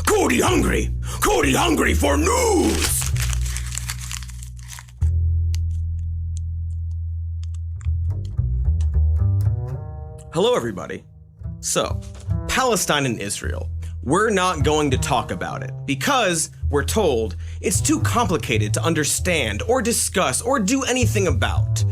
Cody hungry! Cody hungry for news! Hello, everybody. So, Palestine and Israel. We're not going to talk about it because we're told it's too complicated to understand or discuss or do anything about.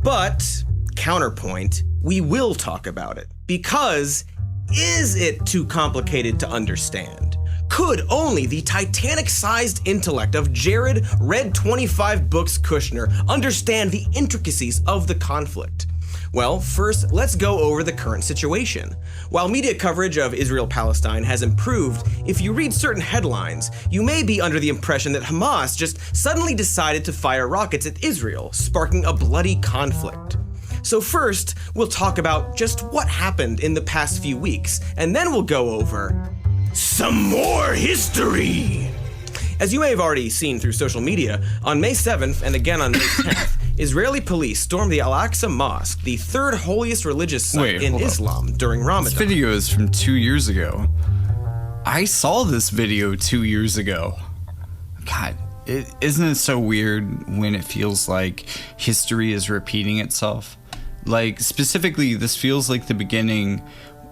But, counterpoint, we will talk about it because is it too complicated to understand? Could only the Titanic-sized intellect of Jared read 25 books Kushner understand the intricacies of the conflict? Well, first, let's go over the current situation. While media coverage of Israel-Palestine has improved, if you read certain headlines, you may be under the impression that Hamas just suddenly decided to fire rockets at Israel, sparking a bloody conflict. So first, we'll talk about just what happened in the past few weeks, and then we'll go over some more history. As you may have already seen through social media, on May 7th and again on May 10th, Israeli police stormed the Al-Aqsa Mosque, the third holiest religious site in Islam, during Ramadan. This video is from 2 years ago. I saw this video 2 years ago. God, isn't it so weird when it feels like history is repeating itself? Like, specifically, this feels like the beginning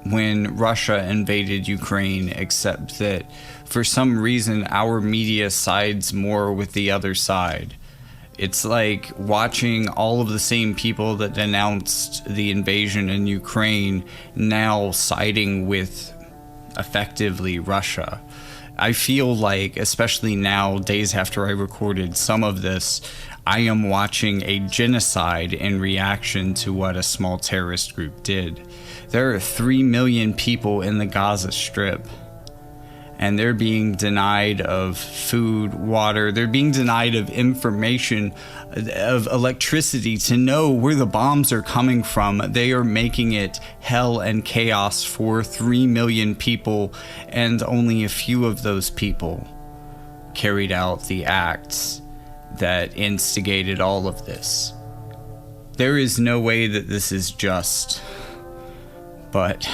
when Russia invaded Ukraine, except that for some reason our media sides more with the other side. It's like watching all of the same people that denounced the invasion in Ukraine now siding with, effectively, Russia. I feel like, especially now, days after I recorded some of this, I am watching a genocide in reaction to what a small terrorist group did. There are 3 million people in the Gaza Strip, and they're being denied of food, water, they're being denied of information, of electricity, to know where the bombs are coming from. They are making it hell and chaos for 3 million people, and only a few of those people carried out the acts that instigated all of this. There is no way that this is just, but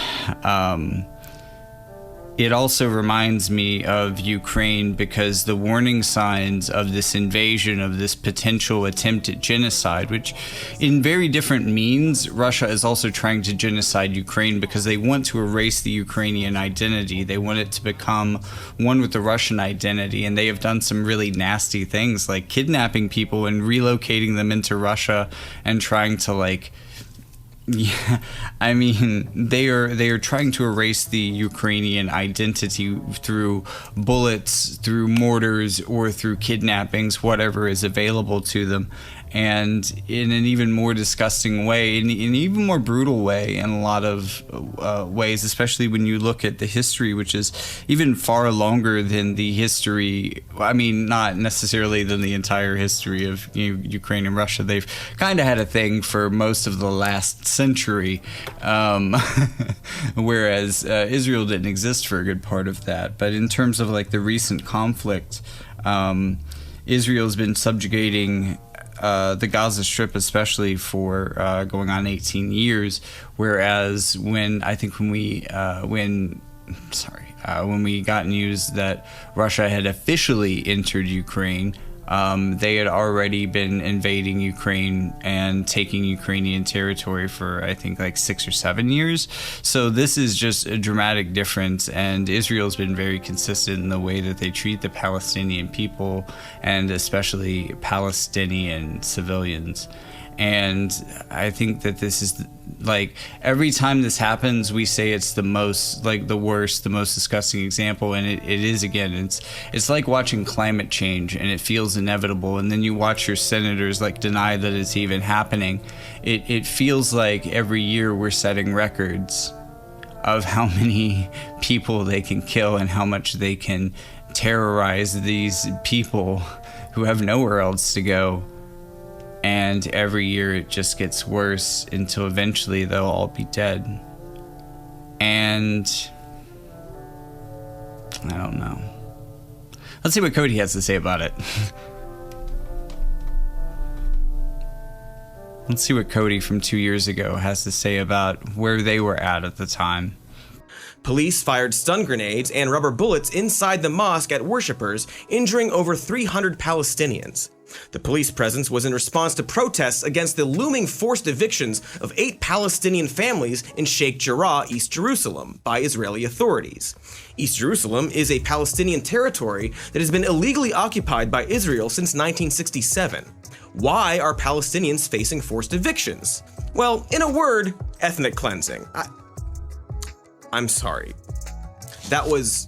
it also reminds me of Ukraine because the warning signs of this invasion, of this potential attempt at genocide, which in very different means, Russia is also trying to genocide Ukraine because they want to erase the Ukrainian identity. They want it to become one with the Russian identity, and they have done some really nasty things like kidnapping people and relocating them into Russia and trying to yeah, I mean, they are trying to erase the Ukrainian identity through bullets, through mortars, or through kidnappings, whatever is available to them. And in an even more disgusting way, in an even more brutal way in a lot of ways, especially when you look at the history, which is even far longer than the history, I mean, not necessarily than the entire history of Ukraine and Russia. They've kind of had a thing for most of the last century, whereas Israel didn't exist for a good part of that. But in terms of like the recent conflict, Israel's been subjugating the Gaza Strip, especially for going on 18 years, whereas when we got news that Russia had officially entered Ukraine, they had already been invading Ukraine and taking Ukrainian territory for, I think, like 6 or 7 years. So this is just a dramatic difference, and Israel's been very consistent in the way that they treat the Palestinian people, and especially Palestinian civilians. And I think that this is, like, every time this happens, we say it's the most, like, the worst, the most disgusting example, and it is, again, it's like watching climate change, and it feels inevitable, and then you watch your senators, like, deny that it's even happening. It feels like every year we're setting records of how many people they can kill and how much they can terrorize these people who have nowhere else to go. And every year it just gets worse until eventually they'll all be dead. And I don't know. Let's see what Cody has to say about it. Let's see what Cody from 2 years ago has to say about where they were at the time. Police fired stun grenades and rubber bullets inside the mosque at worshippers, injuring over 300 Palestinians. The police presence was in response to protests against the looming forced evictions of 8 Palestinian families in Sheikh Jarrah, East Jerusalem, by Israeli authorities. East Jerusalem is a Palestinian territory that has been illegally occupied by Israel since 1967. Why are Palestinians facing forced evictions? Well, in a word, ethnic cleansing. I'm sorry. That was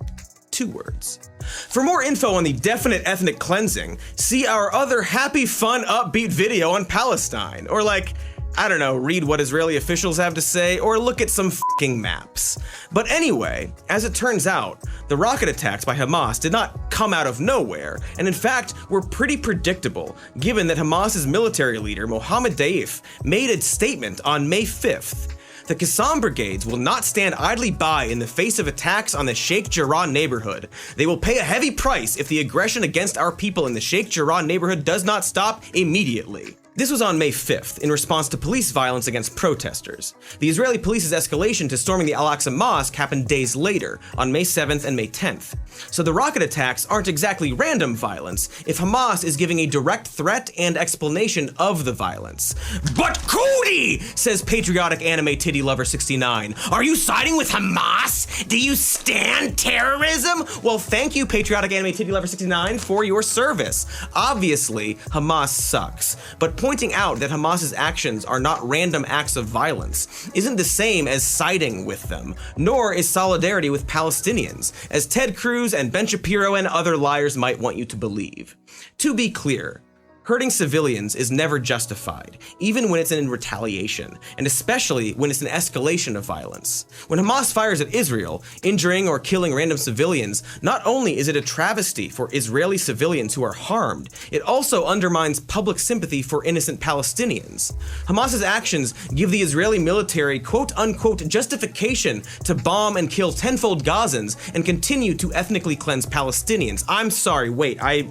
2 words. For more info on the definite ethnic cleansing, see our other happy, fun, upbeat video on Palestine. Or read what Israeli officials have to say, or look at some fucking maps. But anyway, as it turns out, the rocket attacks by Hamas did not come out of nowhere, and in fact were pretty predictable, given that Hamas's military leader, Mohammed Deif, made a statement on May 5th. The Qassam brigades will not stand idly by in the face of attacks on the Sheikh Jarrah neighborhood. They will pay a heavy price if the aggression against our people in the Sheikh Jarrah neighborhood does not stop immediately. This was on May 5th, in response to police violence against protesters. The Israeli police's escalation to storming the Al-Aqsa Mosque happened days later, on May 7th and May 10th. So the rocket attacks aren't exactly random violence if Hamas is giving a direct threat and explanation of the violence. But Cootie, says patriotic anime titty lover 69, are you siding with Hamas? Do you stand terrorism? Well, thank you, patriotic anime titty lover 69, for your service. Obviously, Hamas sucks, but pointing out that Hamas's actions are not random acts of violence isn't the same as siding with them, nor is solidarity with Palestinians, as Ted Cruz and Ben Shapiro and other liars might want you to believe. To be clear, hurting civilians is never justified, even when it's in retaliation, and especially when it's an escalation of violence. When Hamas fires at Israel, injuring or killing random civilians, not only is it a travesty for Israeli civilians who are harmed, it also undermines public sympathy for innocent Palestinians. Hamas's actions give the Israeli military quote-unquote justification to bomb and kill tenfold Gazans and continue to ethnically cleanse Palestinians. I'm sorry, what I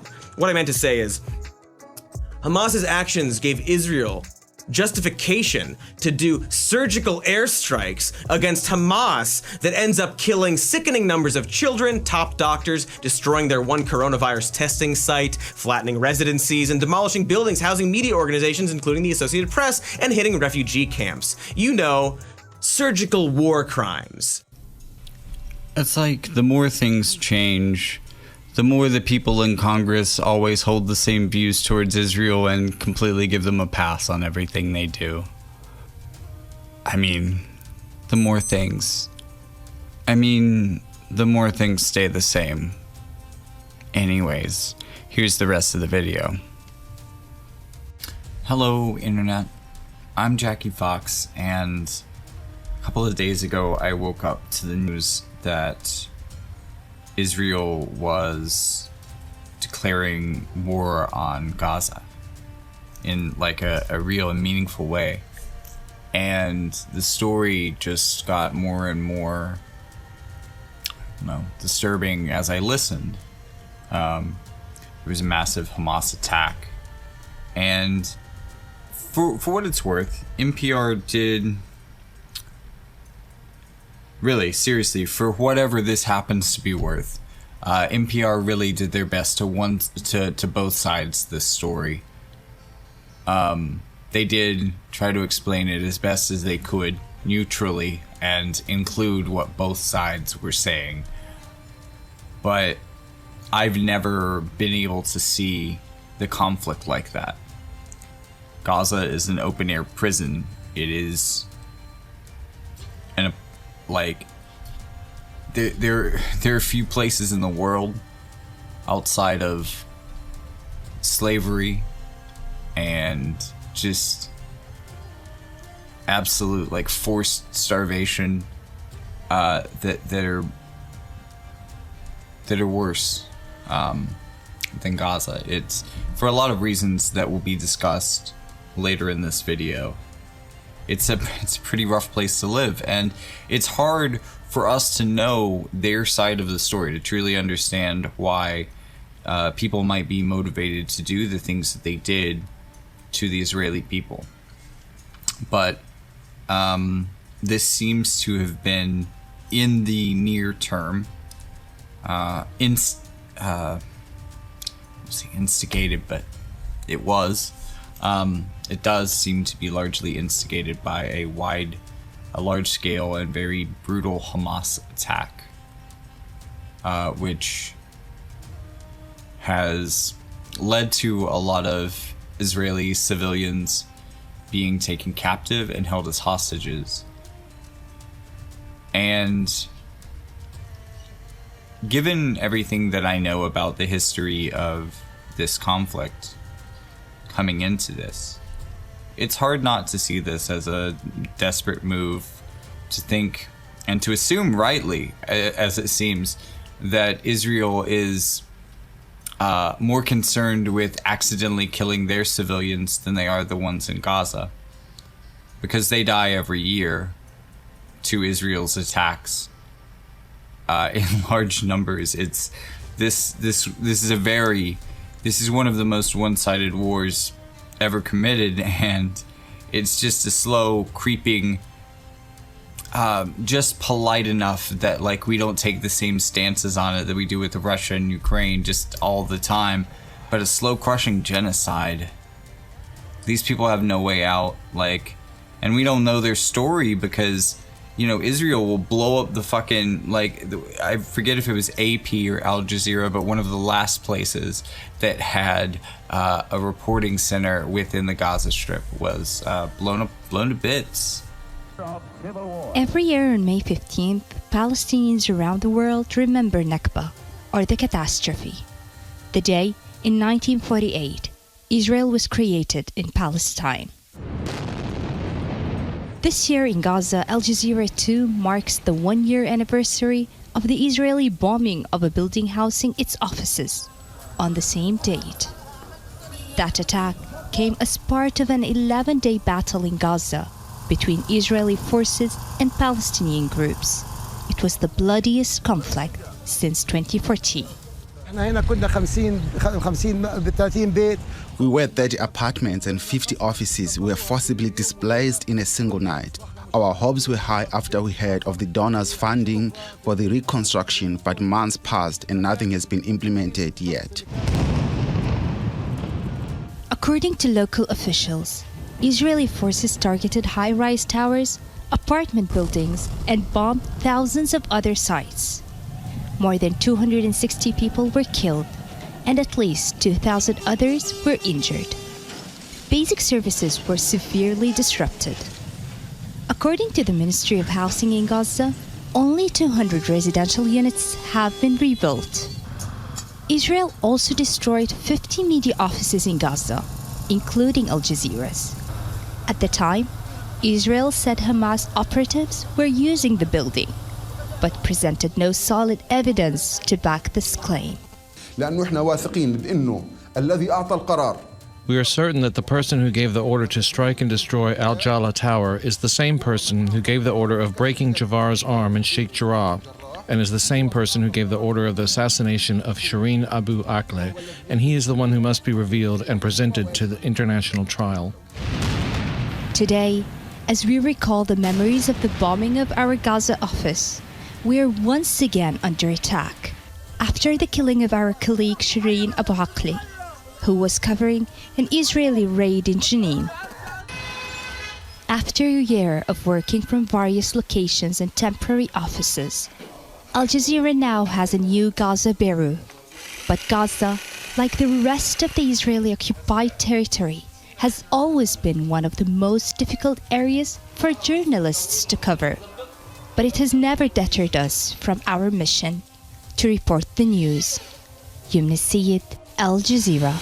meant to say is, Hamas's actions gave Israel justification to do surgical airstrikes against Hamas that ends up killing sickening numbers of children, top doctors, destroying their one coronavirus testing site, flattening residencies, and demolishing buildings housing media organizations, including the Associated Press, and hitting refugee camps. You know, surgical war crimes. It's like the more things change, the more the people in Congress always hold the same views towards Israel and completely give them a pass on everything they do. The more things stay the same. Anyways, here's the rest of the video. Hello, Internet. I'm Jackie Fox, and a couple of days ago I woke up to the news that Israel was declaring war on Gaza in a real and meaningful way. And the story just got more and more, disturbing as I listened. There was a massive Hamas attack. And for what it's worth, NPR did... Really, seriously, for whatever this happens to be worth, NPR really did their best to both sides this story. They did try to explain it as best as they could, neutrally, and include what both sides were saying. But I've never been able to see the conflict like that. Gaza is an open-air prison. It is there are few places in the world outside of slavery and just absolute forced starvation that are worse than Gaza. It's for a lot of reasons that will be discussed later in this video. It's a pretty rough place to live, and it's hard for us to know their side of the story, to truly understand why people might be motivated to do the things that they did to the Israeli people. But this seems to have been in the near term, instigated, but it was. It does seem to be largely instigated by a large-scale and very brutal Hamas attack, which has led to a lot of Israeli civilians being taken captive and held as hostages. And given everything that I know about the history of this conflict coming into this, it's hard not to see this as a desperate move to think and to assume rightly, as it seems, that Israel is more concerned with accidentally killing their civilians than they are the ones in Gaza, because they die every year to Israel's attacks in large numbers. This is one of the most one-sided wars ever committed, and it's just a slow creeping, just polite enough that like we don't take the same stances on it that we do with Russia and Ukraine just all the time, but a slow crushing genocide. These people have no way out, like, and we don't know their story because, you know, Israel will blow up the fucking, like, I forget if it was AP or Al Jazeera, but one of the last places that had a reporting center within the Gaza Strip was blown to bits. Every year on May 15th, Palestinians around the world remember Nakba, or the catastrophe. The day in 1948, Israel was created in Palestine. This year in Gaza, Al Jazeera 2 marks the one-year anniversary of the Israeli bombing of a building housing its offices on the same date. That attack came as part of an 11-day battle in Gaza between Israeli forces and Palestinian groups. It was the bloodiest conflict since 2014. We were 30 apartments and 50 offices were forcibly displaced in a single night. Our hopes were high after we heard of the donors' funding for the reconstruction, but months passed and nothing has been implemented yet. According to local officials, Israeli forces targeted high-rise towers, apartment buildings, and bombed thousands of other sites. More than 260 people were killed, and at least 2,000 others were injured. Basic services were severely disrupted. According to the Ministry of Housing in Gaza, only 200 residential units have been rebuilt. Israel also destroyed 50 media offices in Gaza, including Al Jazeera's. At the time, Israel said Hamas operatives were using the building, but presented no solid evidence to back this claim. We are certain that the person who gave the order to strike and destroy Al Jala Tower is the same person who gave the order of breaking Javar's arm in Sheikh Jarrah, and is the same person who gave the order of the assassination of Shireen Abu Akleh, and he is the one who must be revealed and presented to the international trial. Today, as we recall the memories of the bombing of our Gaza office, we are once again under attack after the killing of our colleague Shireen Abu Akleh, who was covering an Israeli raid in Jenin. After a year of working from various locations and temporary offices, Al Jazeera now has a new Gaza bureau. But Gaza, like the rest of the Israeli-occupied territory, has always been one of the most difficult areas for journalists to cover. But it has never deterred us from our mission to report the news. Yumna Sayed, Al Jazeera,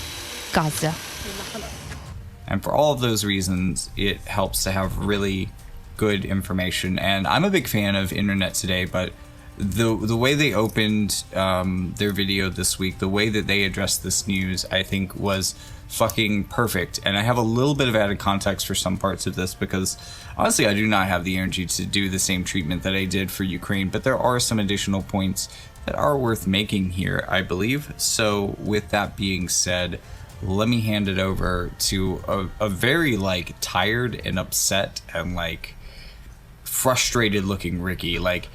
Gaza. And for all of those reasons, it helps to have really good information. And I'm a big fan of Internet Today, but the way they opened their video this week, the way that they addressed this news, I think was fucking perfect. And I have a little bit of added context for some parts of this because honestly I do not have the energy to do the same treatment that I did for Ukraine, but there are some additional points that are worth making here, I believe. So with that being said, let me hand it over to a very like tired and upset and like frustrated looking Ricky. Like,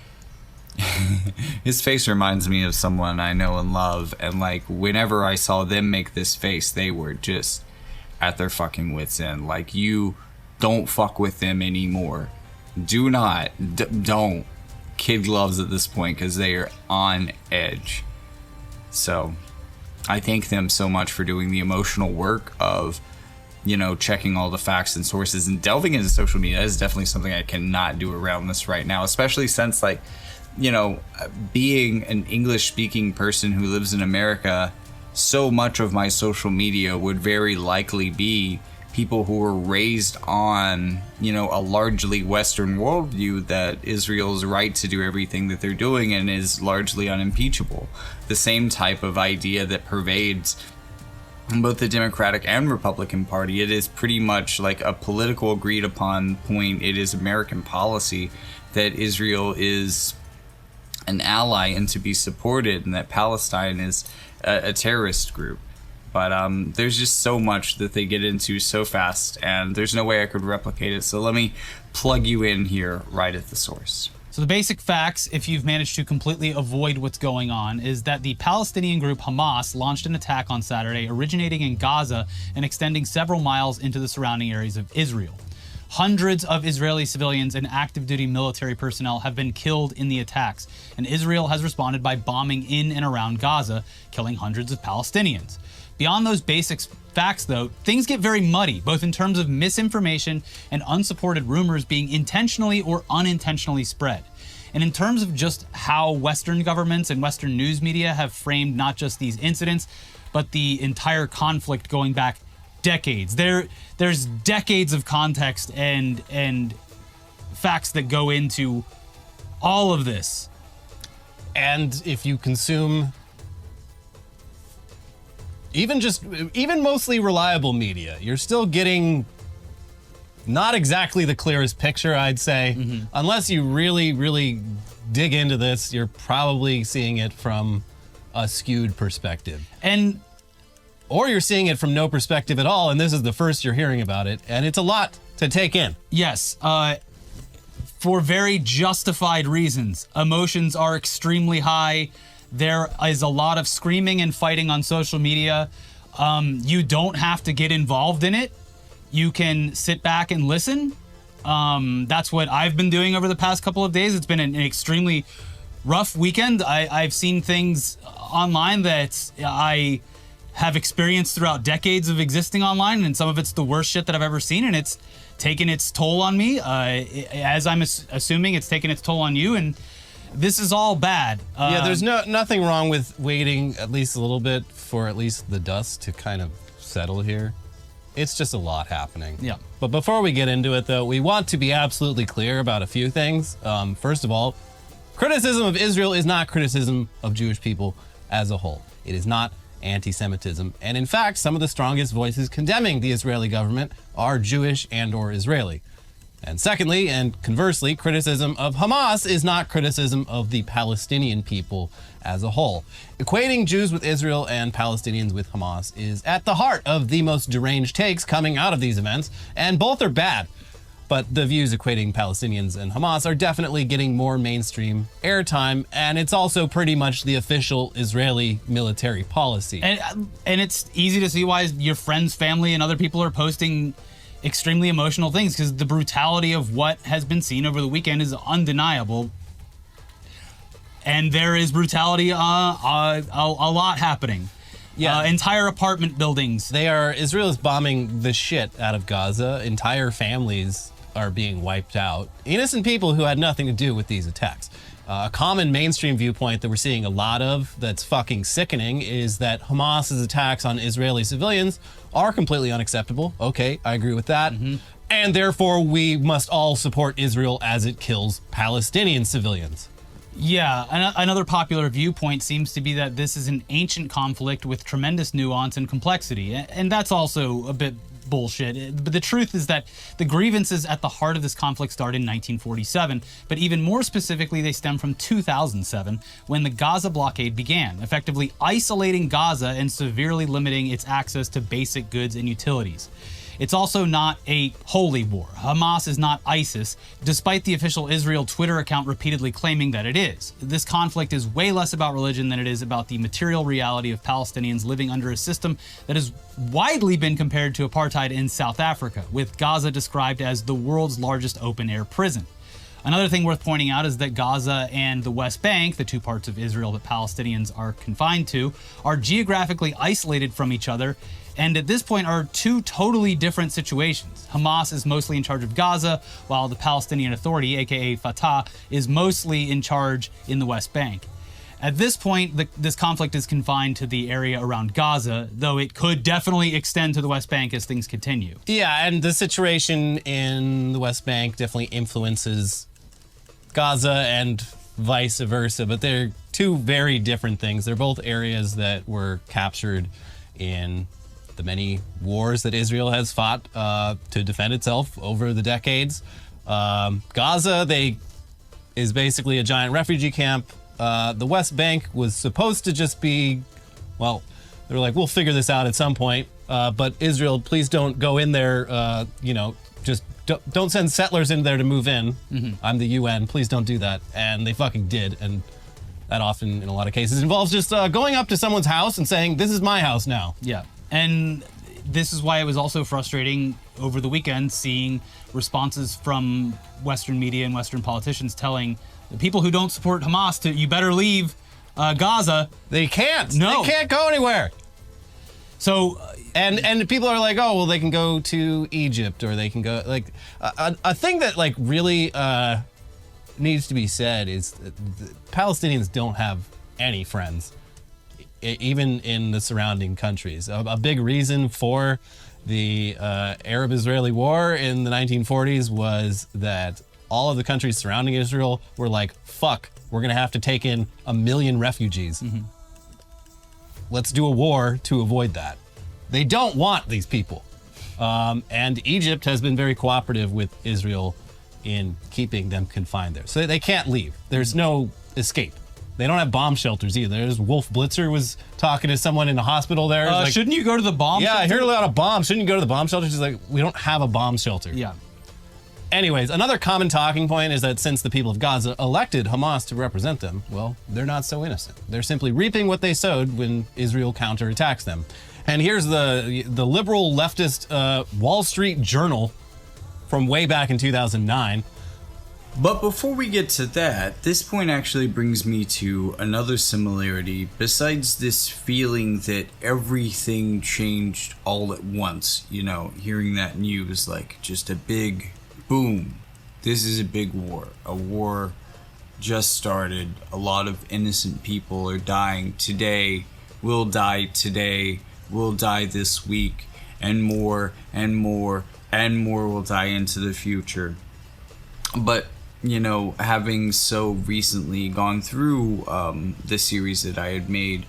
His face reminds me of someone I know and love, and like whenever I saw them make this face, they were just at their fucking wits end. Like, you don't fuck with them anymore. Do not, don't. Kid gloves at this point, because they are on edge. So I thank them so much for doing the emotional work of, you know, checking all the facts and sources and delving into social media. That is definitely something I cannot do around this right now, especially since, like, you know, being an English-speaking person who lives in America, so much of my social media would very likely be people who were raised on, you know, a largely Western worldview that Israel's right to do everything that they're doing and is largely unimpeachable. The same type of idea that pervades both the Democratic and Republican Party. It is pretty much like a political agreed upon point. It is American policy that Israel is an ally and to be supported, and that Palestine is a terrorist group. But there's just so much that they get into so fast, and there's no way I could replicate it. So let me plug you in here right at the source. So the basic facts, if you've managed to completely avoid what's going on, is that the Palestinian group Hamas launched an attack on Saturday originating in Gaza and extending several miles into the surrounding areas of Israel. Hundreds of Israeli civilians and active duty military personnel have been killed in the attacks, and Israel has responded by bombing in and around Gaza, killing hundreds of Palestinians. Beyond those basic facts, though, things get very muddy, both in terms of misinformation and unsupported rumors being intentionally or unintentionally spread. And in terms of just how Western governments and Western news media have framed not just these incidents, but the entire conflict going back decades. There's decades of context and facts that go into all of this. And if you consume even mostly reliable media, you're still getting not exactly the clearest picture, I'd say. Mm-hmm. Unless you really, really dig into this, you're probably seeing it from a skewed perspective. Or you're seeing it from no perspective at all, and this is the first you're hearing about it, and it's a lot to take in. Yes, for very justified reasons. Emotions are extremely high. There is a lot of screaming and fighting on social media. You don't have to get involved in it. You can sit back and listen. That's what I've been doing over the past couple of days. It's been an extremely rough weekend. I've seen things online that I have experienced throughout decades of existing online, and some of it's the worst shit that I've ever seen, and it's taken its toll on me. As I'm assuming it's taken its toll on you, and this is all bad. Yeah, there's nothing wrong with waiting at least a little bit for at least the dust to kind of settle here. It's just a lot happening. Yeah. But before we get into it, though, we want to be absolutely clear about a few things. First of all, criticism of Israel is not criticism of Jewish people as a whole. It is not anti-Semitism. And in fact, some of the strongest voices condemning the Israeli government are Jewish and/or Israeli. And secondly, and conversely, criticism of Hamas is not criticism of the Palestinian people as a whole. Equating Jews with Israel and Palestinians with Hamas is at the heart of the most deranged takes coming out of these events, and both are bad. But the views equating Palestinians and Hamas are definitely getting more mainstream airtime, and it's also pretty much the official Israeli military policy. And it's easy to see why your friends, family, and other people are posting extremely emotional things, because the brutality of what has been seen over the weekend is undeniable. And there is brutality, a lot happening. Yeah, entire apartment buildings. Israel is bombing the shit out of Gaza. Entire families are being wiped out. Innocent people who had nothing to do with these attacks. A common mainstream viewpoint that we're seeing a lot of that's fucking sickening is that Hamas's attacks on Israeli civilians are completely unacceptable. Okay, I agree with that. Mm-hmm. And therefore, we must all support Israel as it kills Palestinian civilians. Yeah, another popular viewpoint seems to be that this is an ancient conflict with tremendous nuance and complexity, and that's also a bit bullshit. But the truth is that the grievances at the heart of this conflict started in 1947, but even more specifically, they stem from 2007, when the Gaza blockade began, effectively isolating Gaza and severely limiting its access to basic goods and utilities. It's also not a holy war. Hamas is not ISIS, despite the official Israel Twitter account repeatedly claiming that it is. This conflict is way less about religion than it is about the material reality of Palestinians living under a system that has widely been compared to apartheid in South Africa, with Gaza described as the world's largest open-air prison. Another thing worth pointing out is that Gaza and the West Bank, the two parts of Israel that Palestinians are confined to, are geographically isolated from each other, and at this point are two totally different situations. Hamas is mostly in charge of Gaza, while the Palestinian Authority, aka Fatah, is mostly in charge in the West Bank. At this point, this conflict is confined to the area around Gaza, though it could definitely extend to the West Bank as things continue. Yeah, and the situation in the West Bank definitely influences Gaza and vice versa, but they're two very different things. They're both areas that were captured in the many wars that Israel has fought to defend itself over the decades. Gaza, is basically a giant refugee camp. The West Bank was supposed to just be, well, they were like, we'll figure this out at some point, but Israel, please don't go in there, just don't send settlers in there to move in. I'm the UN. Please don't do that. And they fucking did. And that often, in a lot of cases, involves just going up to someone's house and saying, this is my house now. Yeah. And this is why it was also frustrating over the weekend seeing responses from Western media and Western politicians telling the people who don't support Hamas to, you better leave Gaza. They can't. No. They can't go anywhere. So, and people are like, oh, well, they can go to Egypt, or they can go, like, a thing that, like, really needs to be said is that the Palestinians don't have any friends, even in the surrounding countries. A big reason for the Arab-Israeli war in the 1940s was that all of the countries surrounding Israel were like, fuck, we're going to have to take in 1 million refugees. Let's do a war to avoid that. They don't want these people. And Egypt has been very cooperative with Israel in keeping them confined there. So they can't leave. There's no escape. They don't have bomb shelters either. There's Wolf Blitzer was talking to someone in the hospital there. Like, shouldn't you go to the bomb shelter? Yeah, I heard a lot of bombs. Shouldn't you go to the bomb shelter? She's like, we don't have a bomb shelter. Yeah. Anyways, another common talking point is that since the people of Gaza elected Hamas to represent them, well, they're not so innocent. They're simply reaping what they sowed when Israel counterattacks them. And here's the liberal leftist Wall Street Journal from way back in 2009. But before we get to that, this point actually brings me to another similarity besides this feeling that everything changed all at once. You know, hearing that news, like just a big boom. This is a big war. A war just started. A lot of innocent people are dying today, will die today, will die this week, and more and more and more will die into the future. But you know, having so recently gone through the series that I had made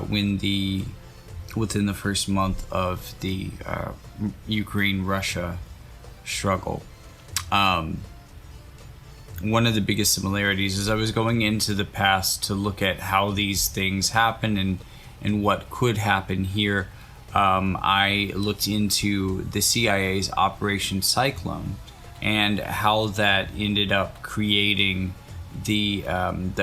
within the first month of the Ukraine-Russia struggle, one of the biggest similarities is I was going into the past to look at how these things happen and what could happen here. I looked into the CIA's Operation Cyclone and how that ended up creating the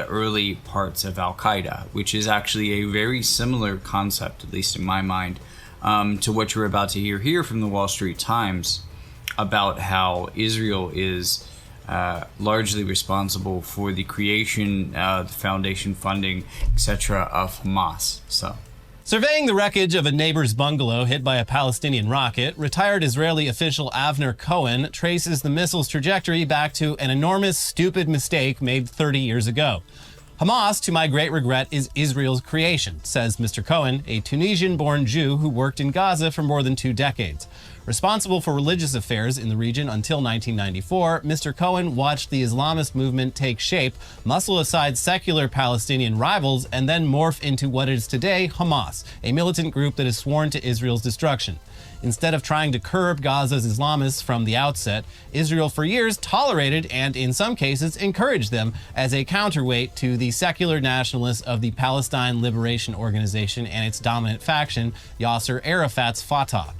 early parts of Al-Qaeda, which is actually a very similar concept, at least in my mind, to what you're about to hear here from the Wall Street Times about how Israel is largely responsible for the creation, the foundation funding, etc. of Hamas. So, surveying the wreckage of a neighbor's bungalow hit by a Palestinian rocket, retired Israeli official Avner Cohen traces the missile's trajectory back to an enormous, stupid mistake made 30 years ago. Hamas, to my great regret, is Israel's creation, says Mr. Cohen, a Tunisian-born Jew who worked in Gaza for more than 2 decades. Responsible for religious affairs in the region until 1994, Mr. Cohen watched the Islamist movement take shape, muscle aside secular Palestinian rivals, and then morph into what is today Hamas, a militant group that is sworn to Israel's destruction. Instead of trying to curb Gaza's Islamists from the outset, Israel for years tolerated and, in some cases, encouraged them as a counterweight to the secular nationalists of the Palestine Liberation Organization and its dominant faction, Yasser Arafat's Fatah.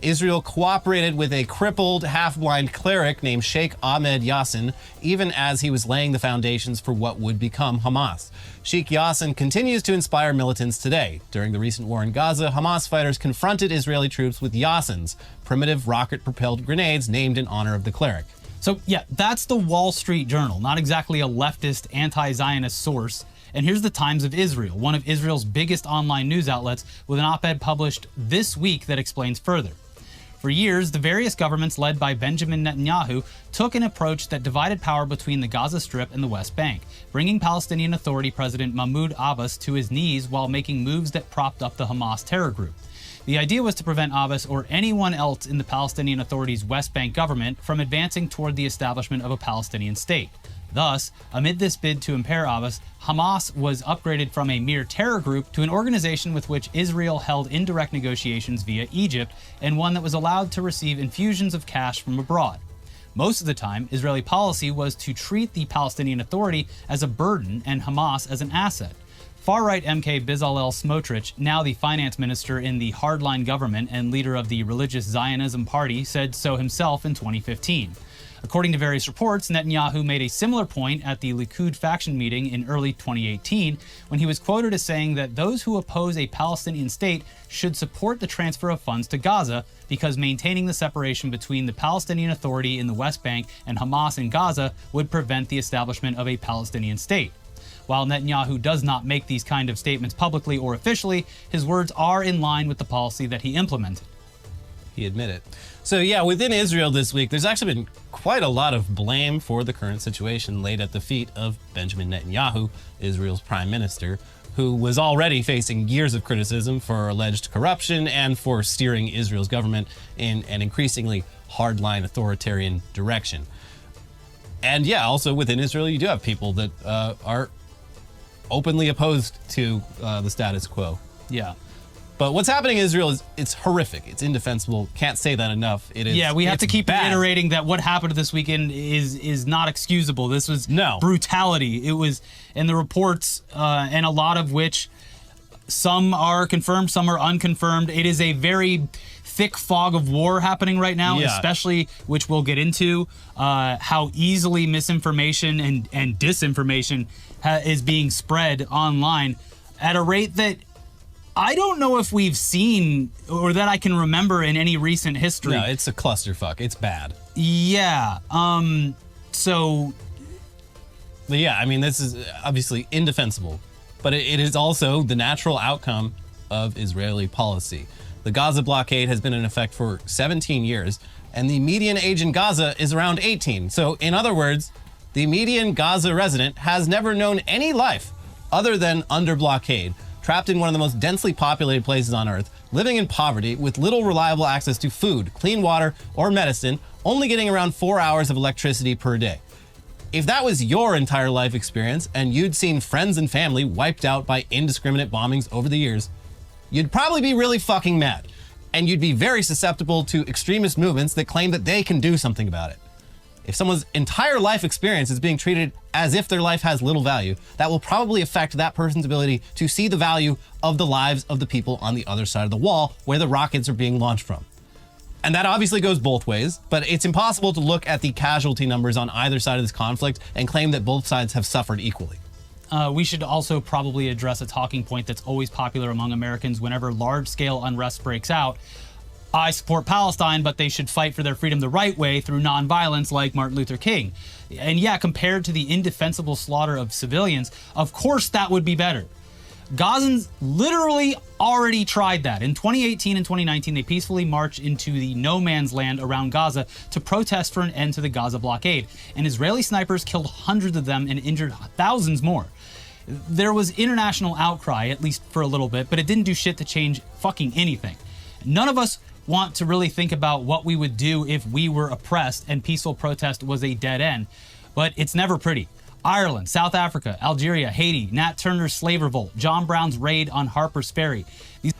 Israel cooperated with a crippled, half-blind cleric named Sheikh Ahmed Yassin, even as he was laying the foundations for what would become Hamas. Sheikh Yassin continues to inspire militants today. During the recent war in Gaza, Hamas fighters confronted Israeli troops with Yassins, primitive rocket-propelled grenades named in honor of the cleric. So yeah, that's the Wall Street Journal, not exactly a leftist anti-Zionist source. And here's the Times of Israel, one of Israel's biggest online news outlets, with an op-ed published this week that explains further. For years, the various governments led by Benjamin Netanyahu took an approach that divided power between the Gaza Strip and the West Bank, bringing Palestinian Authority President Mahmoud Abbas to his knees while making moves that propped up the Hamas terror group. The idea was to prevent Abbas or anyone else in the Palestinian Authority's West Bank government from advancing toward the establishment of a Palestinian state. Thus, amid this bid to impair Abbas, Hamas was upgraded from a mere terror group to an organization with which Israel held indirect negotiations via Egypt, and one that was allowed to receive infusions of cash from abroad. Most of the time, Israeli policy was to treat the Palestinian Authority as a burden and Hamas as an asset. Far-right MK Bezalel Smotrich, now the finance minister in the hardline government and leader of the religious Zionism party, said so himself in 2015. According to various reports, Netanyahu made a similar point at the Likud faction meeting in early 2018, when he was quoted as saying that those who oppose a Palestinian state should support the transfer of funds to Gaza, because maintaining the separation between the Palestinian Authority in the West Bank and Hamas in Gaza would prevent the establishment of a Palestinian state. While Netanyahu does not make these kind of statements publicly or officially, his words are in line with the policy that he implemented. He admitted. So yeah, within Israel this week, there's actually been quite a lot of blame for the current situation laid at the feet of Benjamin Netanyahu, Israel's prime minister, who was already facing years of criticism for alleged corruption and for steering Israel's government in an increasingly hardline authoritarian direction. And yeah, also within Israel, you do have people that are openly opposed to the status quo. Yeah. But what's happening in Israel is it's horrific. It's indefensible. Can't say that enough. It is. Yeah, we have to keep bad. reiterating that what happened this weekend is not excusable. This was brutality. It was, and the reports, and a lot of which, some are confirmed, some are unconfirmed. It is a very thick fog of war happening right now, especially, which we'll get into, how easily misinformation and disinformation is being spread online at a rate that I don't know if we've seen or that I can remember in any recent history. No, it's a clusterfuck. It's bad. Yeah. So. But yeah, I mean, this is obviously indefensible, but it is also the natural outcome of Israeli policy. The Gaza blockade has been in effect for 17 years, and the median age in Gaza is around 18. So, in other words, the median Gaza resident has never known any life other than under blockade, trapped in one of the most densely populated places on Earth, living in poverty with little reliable access to food, clean water, or medicine, only getting around 4 hours of electricity per day. If that was your entire life experience and you'd seen friends and family wiped out by indiscriminate bombings over the years, you'd probably be really fucking mad. And you'd be very susceptible to extremist movements that claim that they can do something about it. If someone's entire life experience is being treated as if their life has little value, that will probably affect that person's ability to see the value of the lives of the people on the other side of the wall where the rockets are being launched from. And that obviously goes both ways, but it's impossible to look at the casualty numbers on either side of this conflict and claim that both sides have suffered equally. We should also probably address a talking point that's always popular among Americans whenever large-scale unrest breaks out. I support Palestine, but they should fight for their freedom the right way through nonviolence like Martin Luther King. And yeah, compared to the indefensible slaughter of civilians, of course that would be better. Gazans literally already tried that. In 2018 and 2019, they peacefully marched into the no man's land around Gaza to protest for an end to the Gaza blockade. And Israeli snipers killed hundreds of them and injured thousands more. There was international outcry, at least for a little bit, but it didn't do shit to change fucking anything. None of us want to really think about what we would do if we were oppressed and peaceful protest was a dead end, but it's never pretty. Ireland, South Africa, Algeria, Haiti, Nat Turner's slave revolt, John Brown's raid on Harper's Ferry.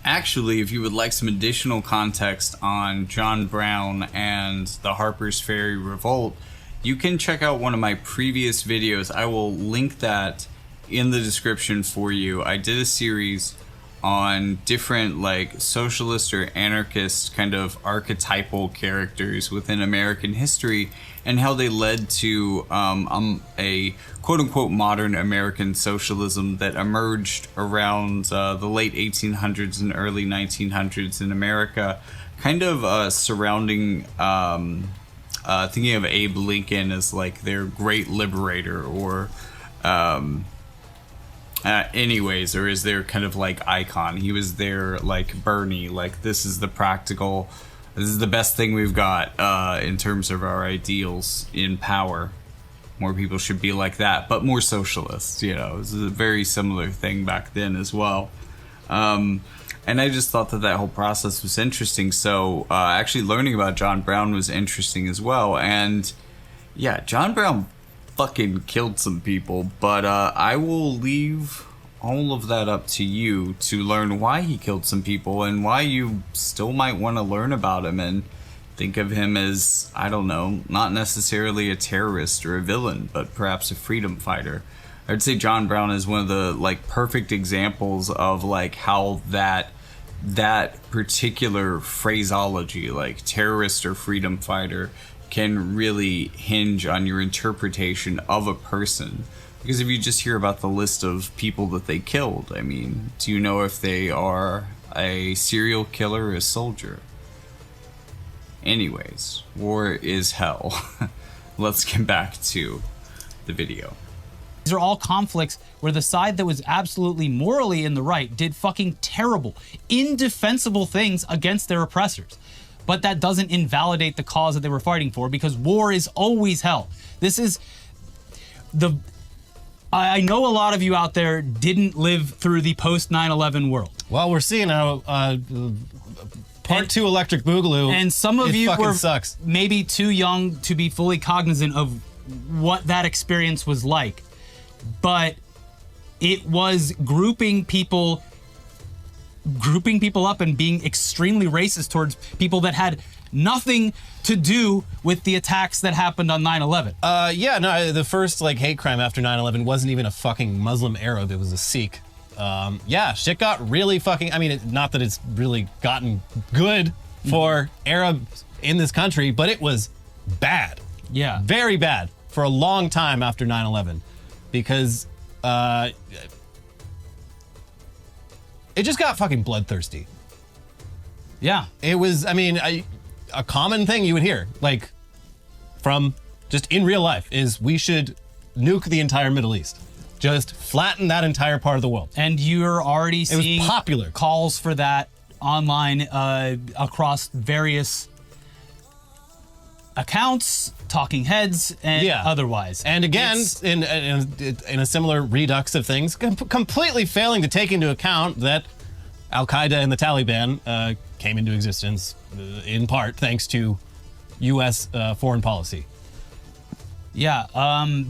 Actually, if you would like some additional context on John Brown and the Harper's Ferry revolt, you can check out one of my previous videos. I will link that in the description for you. I did a series on different like socialist or anarchist kind of archetypal characters within American history and how they led to a quote-unquote modern American socialism that emerged around the late 1800s and early 1900s in America, kind of surrounding thinking of Abe Lincoln as like their great liberator, or anyways, or is their kind of like icon. He was their like Bernie, like this is the best thing we've got in terms of our ideals in power. More people should be like that, but more socialist, you know. It was a very similar thing back then as well. And I just thought that whole process was interesting. So actually learning about John Brown was interesting as well. And yeah, John Brown fucking killed some people, but I will leave all of that up to you to learn why he killed some people and why you still might want to learn about him and think of him as, I don't know, not necessarily a terrorist or a villain, but perhaps a freedom fighter. I'd say John Brown is one of the like perfect examples of like how that particular phraseology, like terrorist or freedom fighter, can really hinge on your interpretation of a person. Because if you just hear about the list of people that they killed, I mean, do you know if they are a serial killer or a soldier? Anyways, war is hell. Let's get back to the video. These are all conflicts where the side that was absolutely morally in the right did fucking terrible, indefensible things against their oppressors. But that doesn't invalidate the cause that they were fighting for, because war is always hell. This is the... I know a lot of you out there didn't live through the post 9/11 world. Well, we're seeing how Part 2 Electric Boogaloo. And some of you were sucks. maybe too young to be fully cognizant of what that experience was like. But it was grouping people up and being extremely racist towards people that had nothing to do with the attacks that happened on 9/11. Yeah, no, the first like hate crime after 9/11 wasn't even a fucking Muslim Arab, it was a Sikh. Yeah, shit got really fucking, I mean, not that it's really gotten good for Arabs in this country, but it was bad. Yeah. Very bad for a long time after 9/11, because it just got fucking bloodthirsty. Yeah. It was, I mean, a common thing you would hear, like, from just in real life, is we should nuke the entire Middle East. Just flatten that entire part of the world. And you're already seeing popular calls for that online across various accounts, talking heads, and otherwise. And again, in a similar redux of things, completely failing to take into account that Al-Qaeda and the Taliban came into existence in part thanks to U.S. foreign policy. Yeah,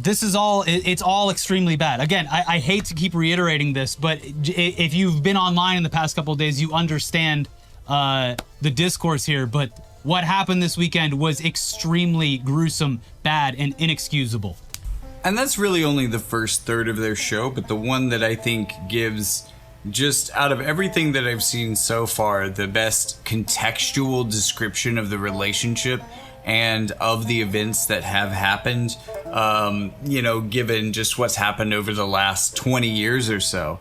this is all, it's all extremely bad. Again, I hate to keep reiterating this, but if you've been online in the past couple of days, you understand the discourse here, but what happened this weekend was extremely gruesome, bad, and inexcusable. And that's really only the first third of their show, but the one that I think gives, just out of everything that I've seen so far, the best contextual description of the relationship and of the events that have happened, you know, given just what's happened over the last 20 years or so.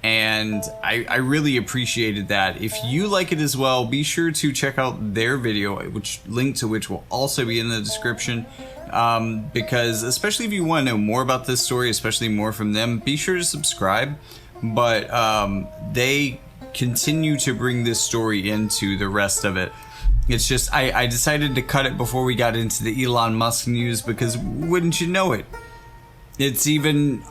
And I really appreciated that. If you like it as well, be sure to check out their video, which link to which will also be in the description. Because especially if you want to know more about this story, especially more from them, be sure to subscribe. But they continue to bring this story into the rest of it. It's just, I decided to cut it before we got into the Elon Musk news, because wouldn't you know it, it's even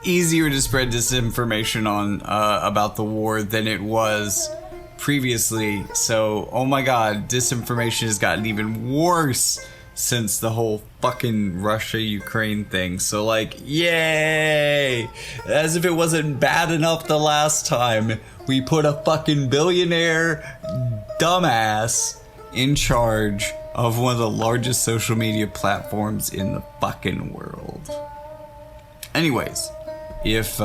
easier to spread disinformation on about the war than it was previously. So, oh my god, disinformation has gotten even worse since the whole fucking Russia-Ukraine thing. So like, yay! As if it wasn't bad enough the last time, we put a fucking billionaire dumbass in charge of one of the largest social media platforms in the fucking world. Anyways, if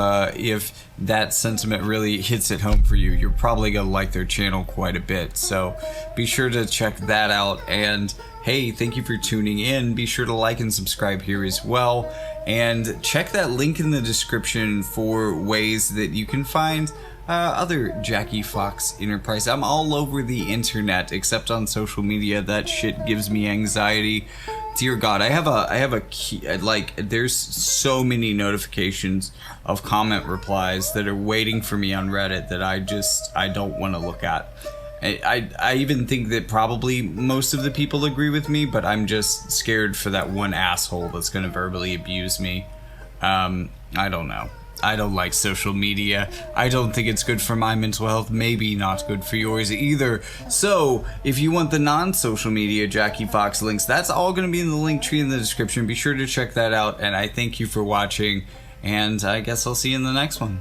that sentiment really hits it home for you, you're probably gonna like their channel quite a bit. So be sure to check that out. And hey, thank you for tuning in. Be sure to like and subscribe here as well. And check that link in the description for ways that you can find other Jackie Fox Enterprise. I'm all over the internet except on social media. That shit gives me anxiety. Dear God, I have a key, like, there's so many notifications of comment replies that are waiting for me on Reddit that I don't want to look at. I even think that probably most of the people agree with me, but I'm just scared for that one asshole that's going to verbally abuse me. I don't know. I don't like social media. I don't think it's good for my mental health. Maybe not good for yours either. So, if you want the non-social media Jackie Fox links, that's all going to be in the link tree in the description. Be sure to check that out, and I thank you for watching, and I guess I'll see you in the next one.